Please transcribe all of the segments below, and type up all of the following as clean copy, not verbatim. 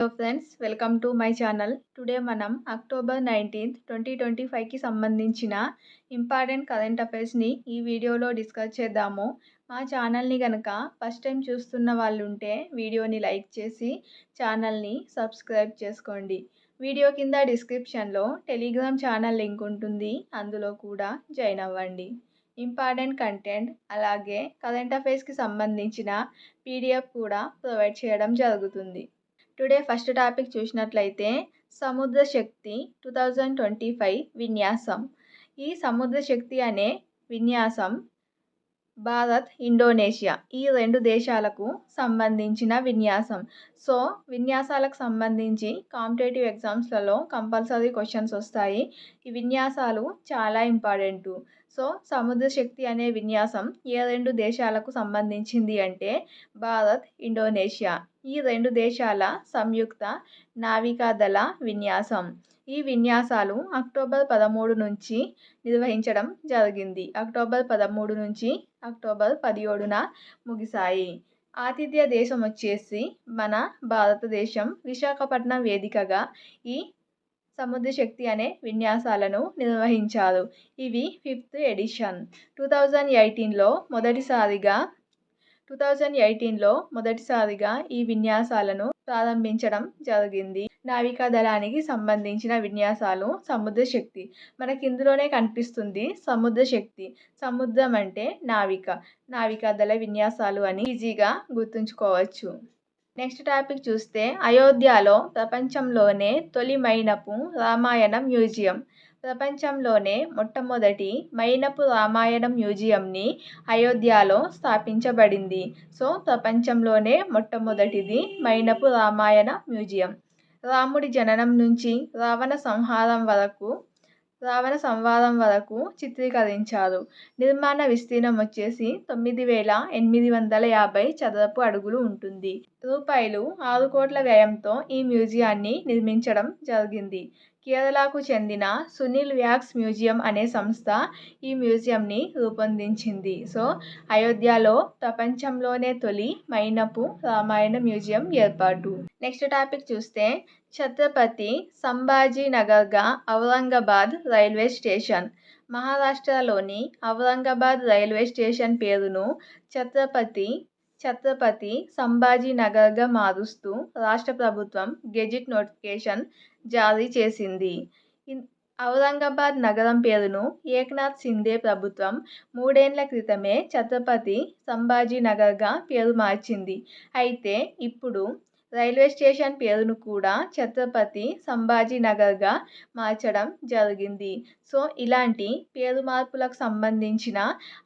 Hello friends, welcome to my channel. Today మనం October 19th 2025కి సంబంధించిన important current అఫైర్స్ని ఈ వీడియోలో డిస్కస్ చేద్దాము. మా ఛానల్ని కనుక ఫస్ట్ టైం చూస్తున్న వాళ్ళు ఉంటే వీడియోని లైక్ చేసి ఛానల్ని సబ్స్క్రైబ్ చేసుకోండి. వీడియో కింద డిస్క్రిప్షన్లో టెలిగ్రామ్ ఛానల్ లింక్ ఉంటుంది, అందులో కూడా జాయిన్ అవ్వండి. ఇంపార్టెంట్ కంటెంట్ అలాగే కరెంట్ అఫైర్స్కి సంబంధించిన పీడిఎఫ్ కూడా ప్రొవైడ్ చేయడం జరుగుతుంది. టుడే ఫస్ట్ టాపిక్ చూసినట్లయితే సముద్ర శక్తి 2025 విన్యాసం. ఈ సముద్ర శక్తి అనే విన్యాసం భారత్, ఇండోనేషియా ఈ రెండు దేశాలకు సంబంధించిన విన్యాసం. సో విన్యాసాలకు సంబంధించి కాంపిటేటివ్ ఎగ్జామ్స్లలో కంపల్సరీ క్వశ్చన్స్ వస్తాయి. ఈ విన్యాసాలు చాలా ఇంపార్టెంటు. సో సముద్ర శక్తి అనే విన్యాసం ఏ రెండు దేశాలకు సంబంధించింది అంటే భారత్, ఇండోనేషియా ఈ రెండు దేశాల సంయుక్త నావికాదళ విన్యాసం. ఈ విన్యాసాలు అక్టోబర్ 13 నుంచి నిర్వహించడం జరిగింది. అక్టోబర్ 13 నుంచి అక్టోబర్ 17న ముగిశాయి. ఆతిథ్య దేశం వచ్చేసి మన భారతదేశం విశాఖపట్నం వేదికగా ఈ సముద్ర శక్తి అనే విన్యాసాలను నిర్వహించారు. ఇవి 5th ఎడిషన్. 2018లో మొదటిసారిగా ఈ విన్యాసాలను ప్రారంభించడం జరిగింది. నావికా దళానికి సంబంధించిన విన్యాసాలు సముద్ర శక్తి. మనకి ఇందులోనే కనిపిస్తుంది సముద్ర శక్తి. సముద్రం అంటే నావికా దళ విన్యాసాలు అని ఈజీగా గుర్తుంచుకోవచ్చు. నెక్స్ట్ టాపిక్ చూస్తే అయోధ్యలో ప్రపంచంలోనే తొలి మైనపు రామాయణ మ్యూజియం. ప్రపంచంలోనే మొట్టమొదటి మైనపు రామాయణ మ్యూజియంని అయోధ్యలో స్థాపించబడింది. సో ప్రపంచంలోనే మొట్టమొదటిది మైనపు రామాయణ మ్యూజియం. రాముడి జననం నుంచి రావణ సంహారం వరకు చిత్రీకరించారు. నిర్మాణ విస్తీర్ణం వచ్చేసి 9,850 చదరపు అడుగులు ఉంటుంది. రూపాయలు 6 కోట్ల వ్యయంతో ఈ మ్యూజియాన్ని నిర్మించడం జరిగింది. కేరళకు చెందిన సునీల్ వ్యాక్స్ మ్యూజియం అనే సంస్థ ఈ మ్యూజియంని రూపొందించింది. సో అయోధ్యలో ప్రపంచంలోనే తొలి మైనపు రామాయణ మ్యూజియం ఏర్పాటు. నెక్స్ట్ టాపిక్ చూస్తే ఛత్రపతి సంభాజీనగర్గా ఔరంగాబాద్ రైల్వే స్టేషన్. మహారాష్ట్రలోని ఔరంగాబాద్ రైల్వే స్టేషన్ పేరును ఛత్రపతి సంభాజీనగర్గా మారుస్తూ రాష్ట్ర ప్రభుత్వం గెజిట్ నోటిఫికేషన్ జారీ చేసింది. ఔరంగాబాద్ నగరం పేరును ఏక్నాథ్ సింధే ప్రభుత్వం 3 ఏళ్ల క్రితమే ఛత్రపతి సంభాజీనగర్గా పేరు మార్చింది. అయితే ఇప్పుడు రైల్వే స్టేషన్ పేరును కూడా ఛత్రపతి సంభాజీనగర్గా మార్చడం జరిగింది. సో ఇలాంటి పేరు మార్పులకు సంబంధించిన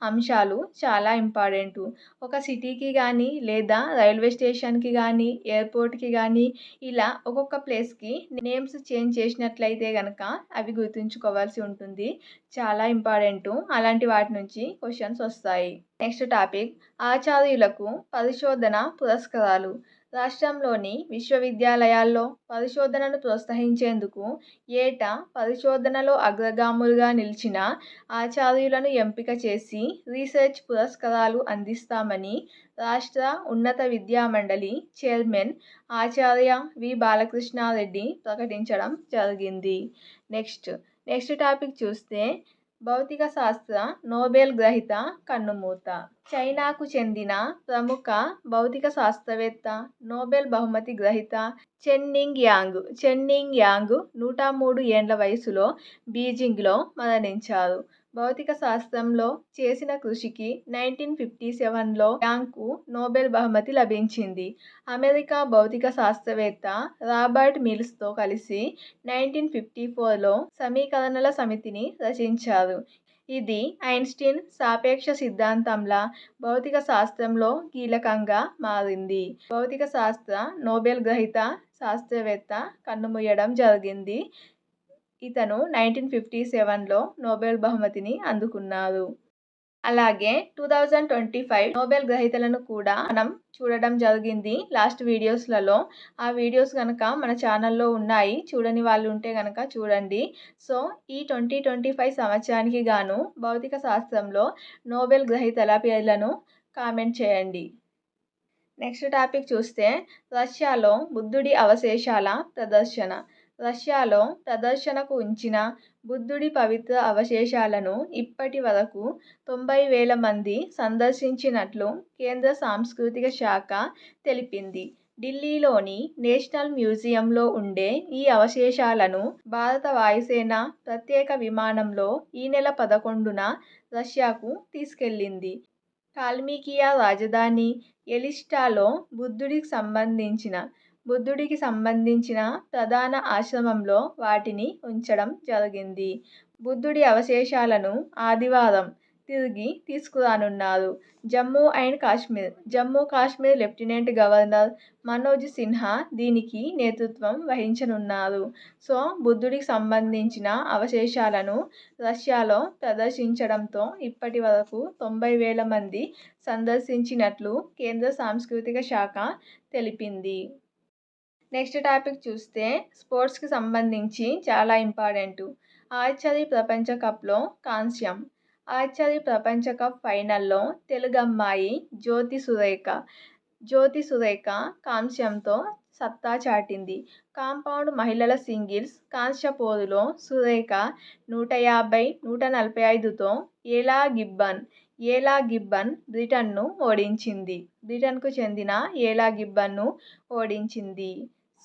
అంశాలు చాలా ఇంపార్టెంటు. ఒక సిటీకి కానీ లేదా రైల్వే స్టేషన్కి కానీ ఎయిర్పోర్ట్కి కానీ ఇలా ఒక్కొక్క ప్లేస్కి నేమ్స్ చేంజ్ చేసినట్లయితే కనుక అవి గుర్తుంచుకోవాల్సి ఉంటుంది. చాలా ఇంపార్టెంటు. అలాంటి వాటి నుంచి క్వశ్చన్స్ వస్తాయి. నెక్స్ట్ టాపిక్ ఆచార్యులకు పరిశోధన పురస్కారాలు. రాష్ట్రంలోని విశ్వవిద్యాలయాల్లో పరిశోధనను ప్రోత్సహించేందుకు ఏటా పరిశోధనలో అగ్రగాములుగా నిలిచిన ఆచార్యులను ఎంపిక చేసి రీసెర్చ్ పురస్కారాలు అందిస్తామని రాష్ట్ర ఉన్నత విద్యామండలి చైర్మన్ ఆచార్య వి. బాలకృష్ణారెడ్డి ప్రకటించడం జరిగింది. నెక్స్ట్ టాపిక్ చూస్తే భౌతిక శాస్త్ర నోబెల్ గ్రహీత కన్నుమూత. చైనాకు చెందిన ప్రముఖ భౌతిక శాస్త్రవేత్త, నోబెల్ బహుమతి గ్రహీత చెన్నింగ్ యాంగ్ 103 ఏండ్ల వయసులో బీజింగ్లో మరణించారు. భౌతిక శాస్త్రంలో చేసిన కృషికి 1957లో యాంగ్కు నోబెల్ బహుమతి లభించింది. అమెరికా భౌతిక శాస్త్రవేత్త రాబర్ట్ మిల్స్తో కలిసి 1954లో సమీకరణల సమితిని రచించారు. ఇది ఐన్స్టీన్ సాపేక్ష సిద్ధాంతంలా భౌతిక శాస్త్రంలో కీలకంగా మారింది. భౌతిక శాస్త్ర నోబెల్ గ్రహీత శాస్త్రవేత్త కన్నుమూయడం జరిగింది. ఇతను 1957లో నోబెల్ బహుమతిని అందుకున్నారు. అలాగే 2025 నోబెల్ గ్రహీతలను కూడా మనం చూడడం జరిగింది లాస్ట్ వీడియోస్లలో. ఆ వీడియోస్ కనుక మన ఛానల్లో ఉన్నాయి, చూడని వాళ్ళు ఉంటే కనుక చూడండి. సో ఈ 2025 సంవత్సరానికి గాను భౌతిక శాస్త్రంలో నోబెల్ గ్రహీతల పేర్లను కామెంట్ చేయండి. నెక్స్ట్ టాపిక్ చూస్తే రష్యాలో బుద్ధుడి అవశేషాల ప్రదర్శన. రష్యాలో ప్రదర్శనకు ఉంచిన బుద్ధుడి పవిత్ర అవశేషాలను ఇప్పటి వరకు 90,000 మంది సందర్శించినట్లు కేంద్ర సాంస్కృతిక శాఖ తెలిపింది. ఢిల్లీలోని నేషనల్ మ్యూజియంలో ఉండే ఈ అవశేషాలను భారత వాయుసేన ప్రత్యేక విమానంలో ఈ నెల 11న రష్యాకు తీసుకెళ్లింది. కాల్మీకియా రాజధాని ఎలిస్టాలో బుద్ధుడికి సంబంధించిన ప్రధాన ఆశ్రమంలో వాటిని ఉంచడం జరిగింది. బుద్ధుడి అవశేషాలను ఆదివారం తిరిగి తీసుకురానున్నారు. జమ్మూ కాశ్మీర్ లెఫ్టినెంట్ గవర్నర్ మనోజ్ సిన్హా దీనికి నేతృత్వం వహించనున్నారు. సో బుద్ధుడికి సంబంధించిన అవశేషాలను రష్యాలో ప్రదర్శించడంతో ఇప్పటి వరకు 90,000 మంది సందర్శించినట్లు కేంద్ర సాంస్కృతిక శాఖ తెలిపింది. నెక్స్ట్ టాపిక్ చూస్తే స్పోర్ట్స్కి సంబంధించి చాలా ఇంపార్టెంట్. ఆర్చరీ ప్రపంచ కప్లో కాంస్యం. ఆర్చరీ ప్రపంచ కప్ ఫైనల్లో తెలుగమ్మాయి జ్యోతి సురేఖ కాంస్యంతో సత్తా చాటింది. కాంపౌండ్ మహిళల సింగిల్స్ కాంస్య పోరులో సురేఖ 150, 145తో ఏలా గిబ్బన్ బ్రిటన్కు చెందిన ఏలా గిబ్బన్ను ఓడించింది.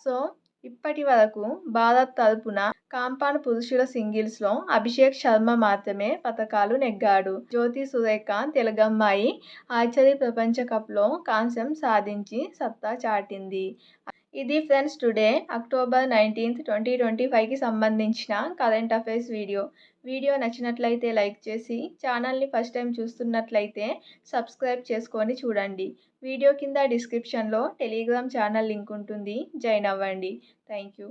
సో ఇప్పటి వరకు భారత్ తరపున కాంపౌండ్ పురుషుల సింగిల్స్లో అభిషేక్ శర్మ మాత్రమే పతకాలు నెగ్గాడు. జ్యోతి సురేఖ తెలుగమ్మాయి ఆర్చరీ ప్రపంచ కప్లో కాంస్యం సాధించి సత్తా చాటింది. ఇది ఫ్రెండ్స్ టుడే అక్టోబర్ 19, 2025కి సంబంధించిన కరెంట్ అఫైర్స్ వీడియో. వీడియో నచ్చినట్లయితే లైక్ చేసి ఛానల్ని ఫస్ట్ టైం చూస్తున్నట్లయితే సబ్స్క్రైబ్ చేసుకొని చూడండి. వీడియో కింద డిస్క్రిప్షన్లో టెలిగ్రామ్ ఛానల్ లింక్ ఉంటుంది, జాయిన్ అవ్వండి. Thank you.